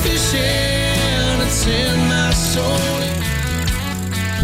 fishing, it's in my soul.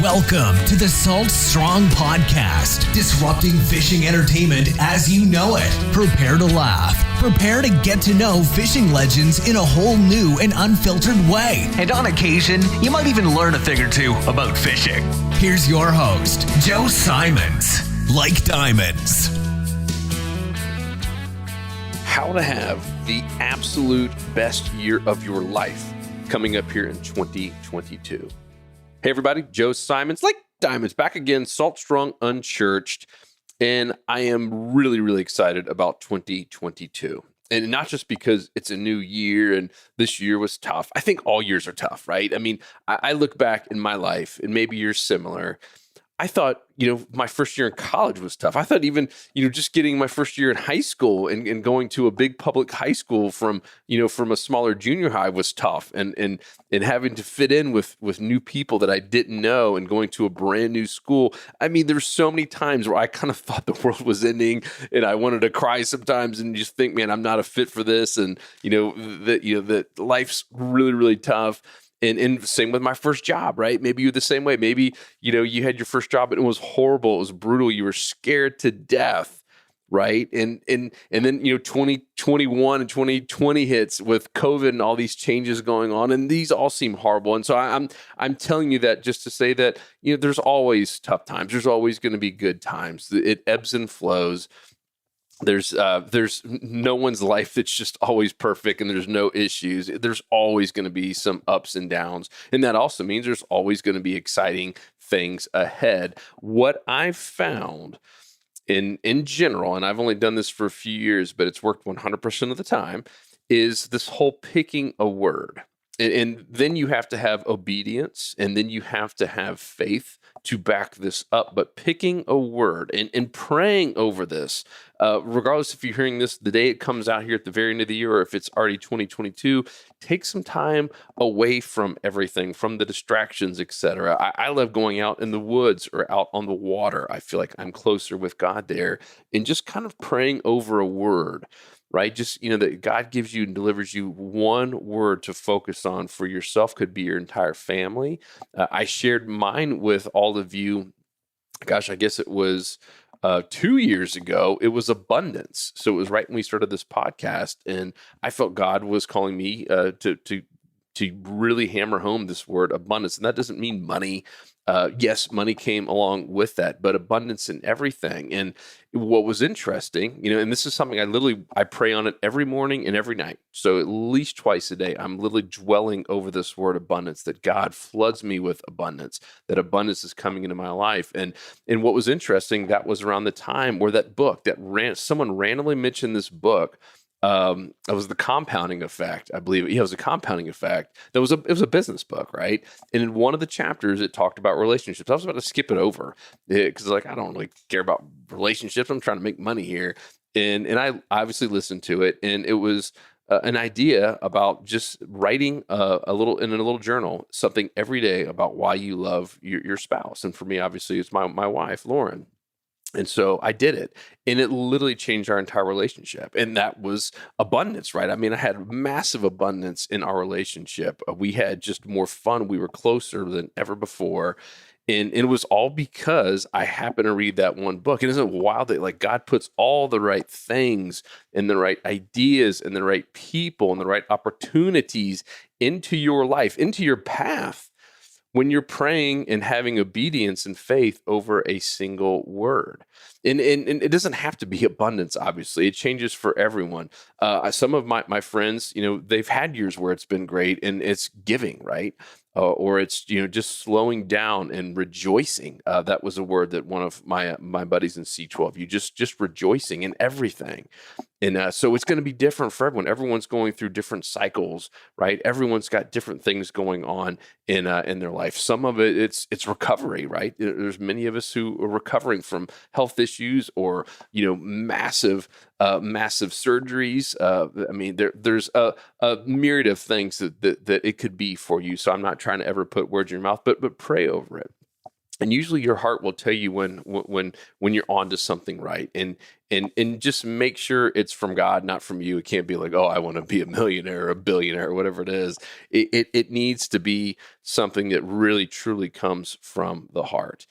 Welcome to the Salt Strong Podcast, disrupting fishing entertainment as you know it. Prepare to laugh. Prepare to get to know fishing legends in a whole new and unfiltered way. And on occasion, you might even learn a thing or two about fishing. Here's your host, Joe Simons. Like diamonds. How to have the absolute best year of your life coming up here in 2022. Hey everybody, Joe Simons, like diamonds, back again, Salt Strong Unchurched, and I am really excited about 2022. And not just because it's a new year and this year was tough. I think all years are tough, right? I mean, I look back in my life, and maybe you're similar. I thought, my first year in college was tough. I thought even, just getting my first year in high school and going to a big public high school from a smaller junior high was tough. And having to fit in with new people that I didn't know and going to a brand new school. I mean, there's so many times where I kind of thought the world was ending and I wanted to cry sometimes and just think, man, I'm not a fit for this. And, that life's really tough. And same with my first job, right? Maybe you're the same way. Maybe, you had your first job and it was horrible. It was brutal. You were scared to death, right? And then, 2021 and 2020 hits with COVID and all these changes going on. And these all seem horrible. And so I'm telling you that just to say that, there's always tough times. There's always going to be good times. It ebbs and flows. There's no one's life that's just always perfect and there's no issues. There's always going to be some ups and downs. And that also means there's always going to be exciting things ahead. What I've found in general, and I've only done this for a few years, but it's worked 100% of the time, is this whole picking a word. And then you have to have obedience, and then you have to have faith to back this up. But picking a word and praying over this, regardless if you're hearing this the day it comes out here at the very end of the year, or if it's already 2022, take some time away from everything, from the distractions, etc. I love going out in the woods or out on the water. I feel like I'm closer with God there, and just kind of praying over a word. Right? Just, that God gives you and delivers you one word to focus on for yourself, could be your entire family. I shared mine with all of you. Gosh, I guess it was 2 years ago. It was abundance. So it was right when we started this podcast, and I felt God was calling me to really hammer home this word abundance. And that doesn't mean money. Yes, money came along with that, but abundance in everything. And what was interesting, and this is something I pray on it every morning and every night. So at least twice a day, I'm literally dwelling over this word abundance, that God floods me with abundance, that abundance is coming into my life. And what was interesting, that was around the time where that book someone randomly mentioned this book. It was The Compounding Effect, I believe. Yeah, it was A Compounding Effect. It was a business book, right? And in one of the chapters, it talked about relationships. I was about to skip it over because, I don't really care about relationships. I'm trying to make money here, and I obviously listened to it, and it was an idea about just writing a little journal, something every day about why you love your spouse. And for me, obviously, it's my wife, Lauren. And so I did it, and it literally changed our entire relationship. And that was abundance, right? I mean, I had massive abundance in our relationship. We had just more fun. We were closer than ever before. And it was all because I happened to read that one book. And isn't it wild that God puts all the right things and the right ideas and the right people and the right opportunities into your life, into your path, when you're praying and having obedience and faith over a single word. And it doesn't have to be abundance, obviously. It changes for everyone. Some of my friends, they've had years where it's been great, and it's giving, right? Or it's, just slowing down and rejoicing. That was a word that one of my buddies in C12, you just rejoicing in everything. And so it's going to be different for everyone. Everyone's going through different cycles, right? Everyone's got different things going on in their life. Some of it, it's recovery, right? There's many of us who are recovering from health issues or, massive surgeries. I mean, there's a myriad of things that it could be for you. So I'm not trying to ever put words in your mouth, but pray over it. And usually your heart will tell you when you're onto something right, and just make sure it's from God, not from you. It can't be like, oh, I want to be a millionaire or a billionaire or whatever it is. It needs to be something that really truly comes from the heart.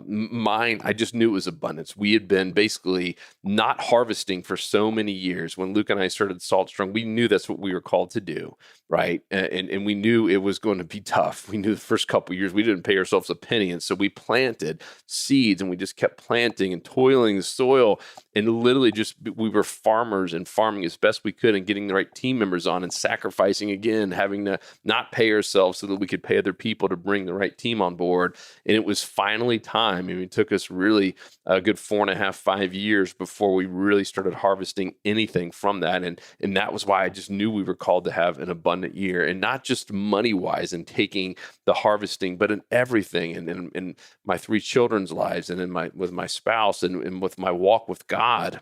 Mine, I just knew it was abundance. We had been basically not harvesting for so many years. When Luke and I started Salt Strong, we knew that's what we were called to do, right? And we knew it was going to be tough. We knew the first couple of years we didn't pay ourselves a penny, and so we planted seeds, and we just kept planting and toiling the soil, and literally just we were farmers and farming as best we could, and getting the right team members on, and sacrificing again, having to not pay ourselves so that we could pay other people to bring the right team on board. And it was finally time. I mean, it took us really a good 4.5, 5 years before we really started harvesting anything from that. And that was why I just knew we were called to have an abundant year, and not just money wise and taking the harvesting, but in everything, and in my 3 children's lives, and with my spouse, and with my walk with God.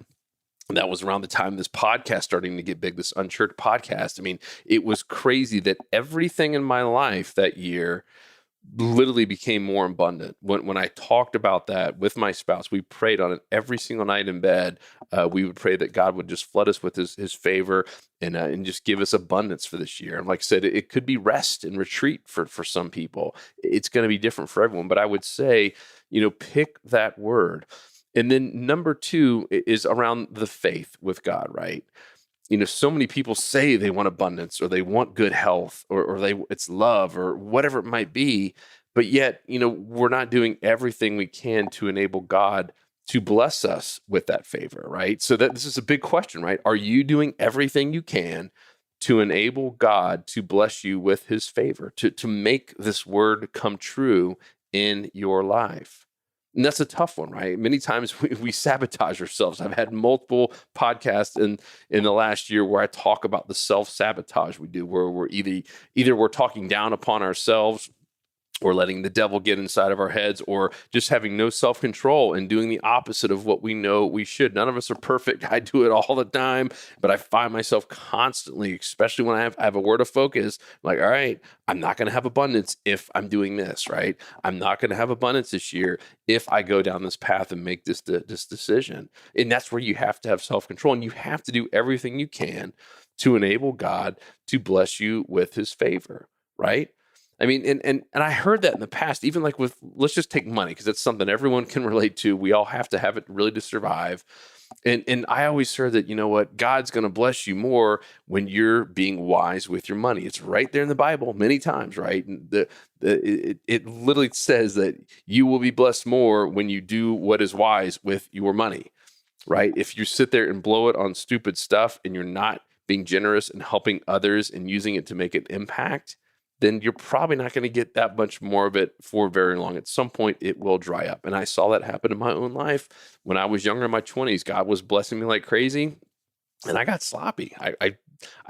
And that was around the time this podcast starting to get big, this Unchurched podcast. I mean, it was crazy that everything in my life that year literally became more abundant. When I talked about that with my spouse, we prayed on it every single night in bed. We would pray that God would just flood us with his favor, and just give us abundance for this year. And like I said, it could be rest and retreat for some people. It's going to be different for everyone. But I would say, pick that word. And then number 2 is around the faith with God, right? So many people say they want abundance, or they want good health, or it's love, or whatever it might be. But yet, we're not doing everything we can to enable God to bless us with that favor, right? So this is a big question, right? Are you doing everything you can to enable God to bless you with his favor, to make this word come true in your life? And that's a tough one, right? Many times we sabotage ourselves. I've had multiple podcasts in the last year where I talk about the self-sabotage we do, where we're either we're talking down upon ourselves, or letting the devil get inside of our heads, or just having no self-control and doing the opposite of what we know we should. None of us are perfect. I do it all the time, but I find myself constantly, especially when I have a word of focus, like, all right, I'm not going to have abundance if I'm doing this, right? I'm not going to have abundance this year if I go down this path and make this decision. And that's where you have to have self-control, and you have to do everything you can to enable God to bless you with his favor, right? I mean, and I heard that in the past, even like let's just take money, because it's something everyone can relate to. We all have to have it really to survive. And I always heard that, God's going to bless you more when you're being wise with your money. It's right there in the Bible many times, right? And it literally says that you will be blessed more when you do what is wise with your money, right? If you sit there and blow it on stupid stuff, and you're not being generous and helping others and using it to make an impact, then you're probably not going to get that much more of it for very long. At some point, it will dry up. And I saw that happen in my own life. When I was younger, in my 20s, God was blessing me like crazy, and I got sloppy. I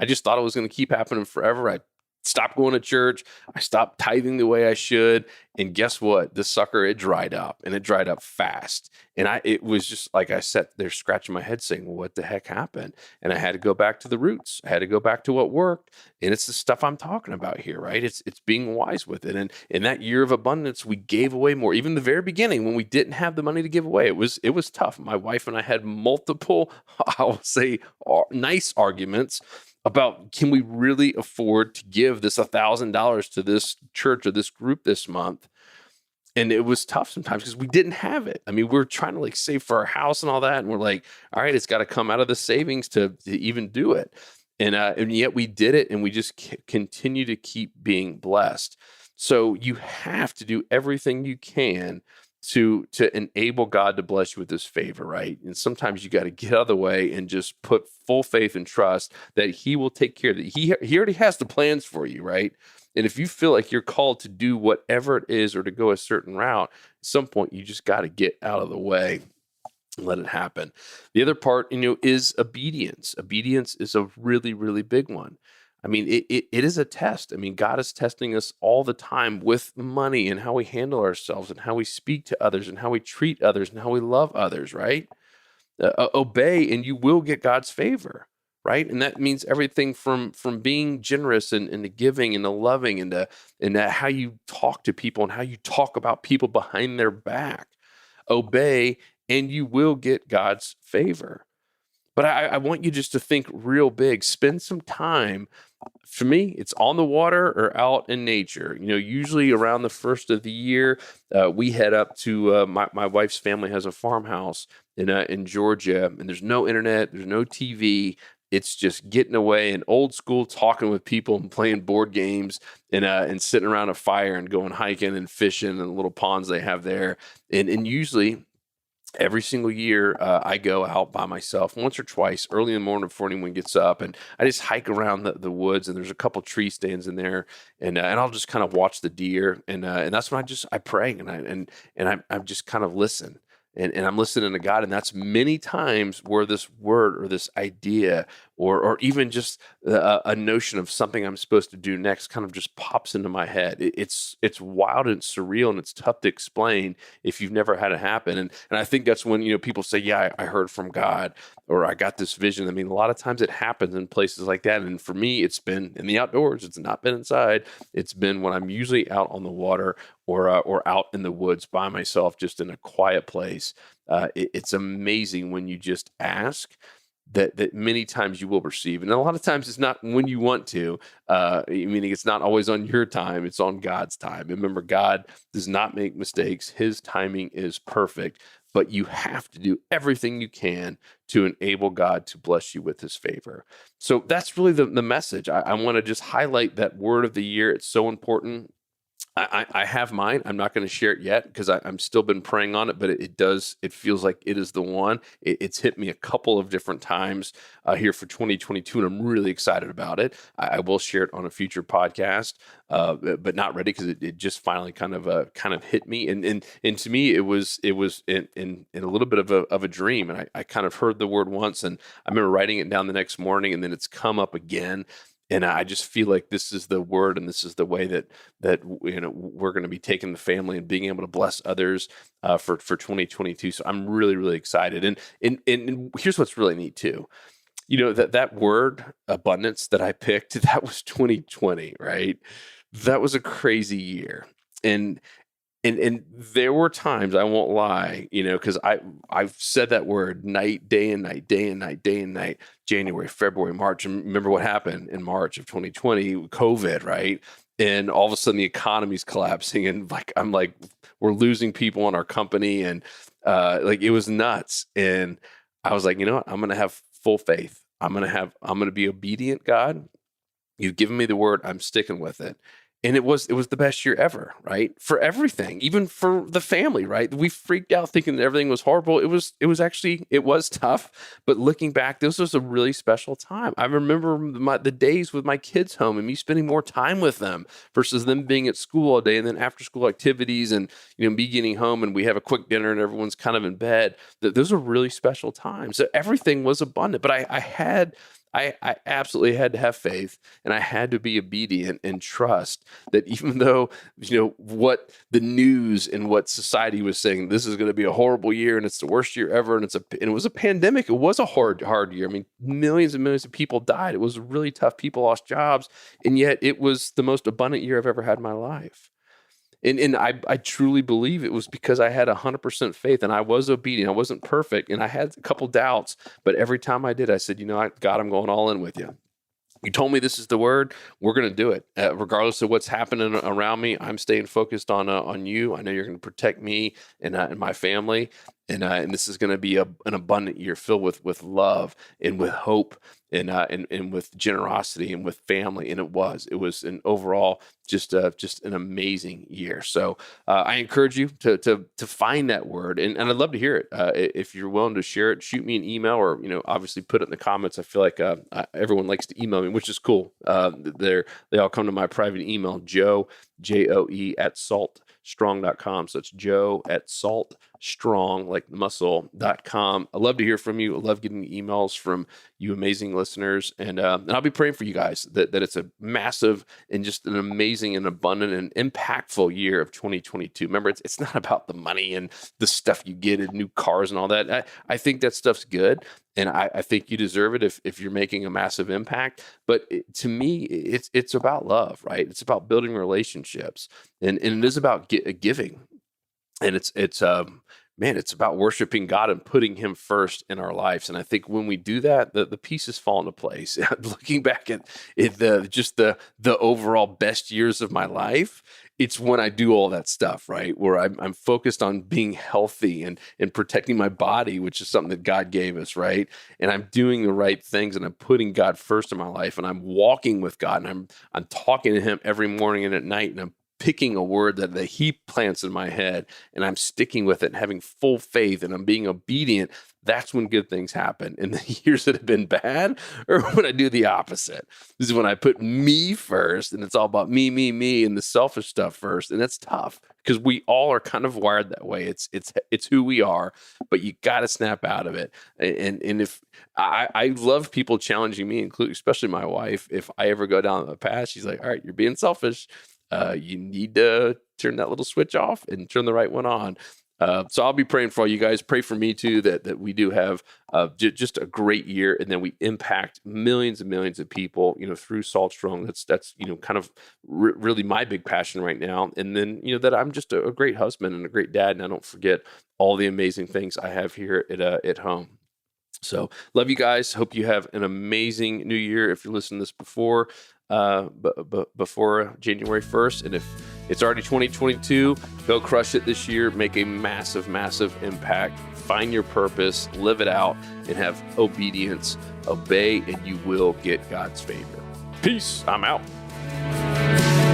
just thought it was going to keep happening forever. I stopped going to church. I stopped tithing the way I should. And guess what? The sucker, it dried up, and it dried up fast. And it was just like I sat there scratching my head saying, well, what the heck happened? And I had to go back to the roots. I had to go back to what worked. And it's the stuff I'm talking about here, right? It's being wise with it. And in that year of abundance, we gave away more. Even the very beginning, when we didn't have the money to give away, it was tough. My wife and I had multiple, I will say, nice arguments about, can we really afford to give this $1,000 to this church or this group this month? And it was tough sometimes because we didn't have it. I mean, we're trying to save for our house and all that. And we're like, all right, it's got to come out of the savings to even do it. And yet we did it, and we just continue to keep being blessed. So you have to do everything you can to enable God to bless you with his favor, right? And sometimes you got to get out of the way and just put full faith and trust that he will take care of it. He already has the plans for you, right? And if you feel like you're called to do whatever it is, or to go a certain route, at some point you just got to get out of the way and let it happen. The other part, is obedience. Obedience is a really, really big one. I mean, it is a test. I mean, God is testing us all the time with money, and how we handle ourselves, and how we speak to others, and how we treat others, and how we love others, right? Obey, and you will get God's favor, right? And that means everything from being generous and to giving and to loving and to how you talk to people and how you talk about people behind their back. Obey, and you will get God's favor. But I want you just to think real big. Spend some time. For me, it's on the water or out in nature. Usually around the first of the year, we head up to my wife's family has a farmhouse in Georgia, and there's no internet, there's no TV. It's just getting away and old school, talking with people and playing board games and sitting around a fire and going hiking and fishing in the little ponds they have there. And usually, every single year, I go out by myself once or twice early in the morning before anyone gets up, and I just hike around the woods. And there's a couple tree stands in there, and I'll just kind of watch the deer, and that's when I pray and I just kind of listen. And I'm listening to God, and that's many times where this word or this idea or even just a notion of something I'm supposed to do next kind of just pops into my head. It's wild and surreal, and it's tough to explain if you've never had it happen. And I think that's when people say, "Yeah, I heard from God," or "I got this vision." I mean, a lot of times it happens in places like that. And for me, it's been in the outdoors. It's not been inside. It's been when I'm usually out on the water or out in the woods by myself, just in a quiet place. It's amazing when you just ask that many times you will receive. And a lot of times it's not when you want to, meaning it's not always on your time, it's on God's time. Remember, God does not make mistakes. His timing is perfect, but you have to do everything you can to enable God to bless you with his favor. So that's really the message. I want to just highlight that word of the year. It's so important. I have mine. I'm not going to share it yet because I'm still been praying on it, but it feels like it is the one. It's hit me a couple of different times here for 2022, and I'm really excited about it. I will share it on a future podcast, but not ready because it just finally kind of hit me. And to me, it was in a little bit of a dream. And I kind of heard the word once, and I remember writing it down the next morning, and then it's come up again. And I just feel like this is the word, and this is the way that we're going to be taking the family and being able to bless others for 2022. So I'm really, really excited. And here's what's really neat too. That word abundance that I picked, that was 2020, right? That was a crazy year. And there were times, I won't lie, because I've said that word day and night, January, February, March. And remember what happened in March of 2020, COVID, right? And all of a sudden the economy's collapsing, and we're losing people in our company, and it was nuts. And I was like, you know what? I'm going to have full faith. I'm going to be obedient, God. You've given me the word. I'm sticking with it. And it was the best year ever, right? For everything, even for the family, right? We freaked out thinking that everything was horrible. It was tough, but looking back, this was a really special time. I remember the days with my kids home and me spending more time with them versus them being at school all day, and then after school activities, and me getting home and we have a quick dinner and everyone's kind of in bed. Those are really special times. So everything was abundant, but I absolutely had to have faith, and I had to be obedient and trust that even though, what the news and what society was saying, this is going to be a horrible year and it's the worst year ever. And it was a pandemic. It was a hard year. I mean, millions and millions of people died. It was really tough. People lost jobs. And yet it was the most abundant year I've ever had in my life. And I truly believe it was because I had 100% faith, and I was obedient. I wasn't perfect, and I had a couple doubts, but every time I did, I said, God, I'm going all in with you. You told me this is the word. We're going to do it. Regardless of what's happening around me, I'm staying focused on you. I know you're going to protect me and my family. And this is going to be an abundant year filled with love and with hope and with generosity and with family. And it was an overall just an amazing year. So I encourage you to find that word, and I'd love to hear it. If you're willing to share it, shoot me an email, or obviously put it in the comments. I feel like everyone likes to email me, which is cool. They all come to my private email, Joe, Joe @saltstrong.com. So it's Joe @saltstrong.com. strong, like muscle.com. I love to hear from you. I love getting emails from you amazing listeners. And I'll be praying for you guys that it's a massive and just an amazing and abundant and impactful year of 2022. Remember, it's not about the money and the stuff you get and new cars and all that. I think that stuff's good. And I think you deserve it if you're making a massive impact. But to me, it's about love, right? It's about building relationships, and it is about giving, and it's about worshiping God and putting Him first in our lives. And I think when we do that, the pieces fall into place. Looking back at the overall best years of my life, it's when I do all that stuff, right? Where I'm focused on being healthy and protecting my body, which is something that God gave us, right? And I'm doing the right things, and I'm putting God first in my life, and I'm walking with God, and I'm talking to Him every morning and at night, and I'm picking a word that He plants in my head, and I'm sticking with it and having full faith, and I'm being obedient. That's when good things happen. And the years that have been bad are when I do the opposite. This is when I put me first, and it's all about me, and the selfish stuff first. And that's tough because we all are kind of wired that way. It's who we are, but you got to snap out of it. And if I love people challenging me, including especially my wife, if I ever go down the path, she's like, all right, you're being selfish. You need to turn that little switch off and turn the right one on. So I'll be praying for all you guys. Pray for me too, that we do have just a great year, and then we impact millions and millions of people, through Salt Strong. That's kind of really my big passion right now. And then, that I'm just a great husband and a great dad, and I don't forget all the amazing things I have here at home. So love you guys. Hope you have an amazing new year. If you're listening to this before January 1st, and if it's already 2022, go crush it this year. Make a massive, massive impact. Find your purpose, live it out, and have obedience. Obey, and you will get God's favor. Peace. I'm out.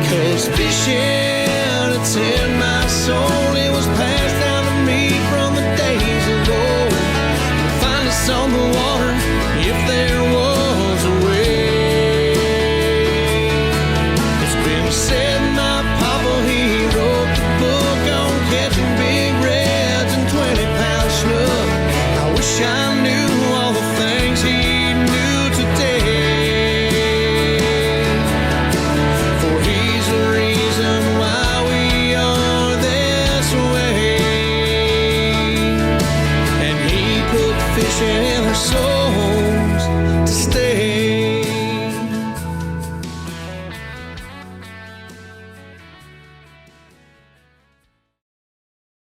'Cause fishing, it's in my soul. It was passed down to me from the days of old. Find us on the water.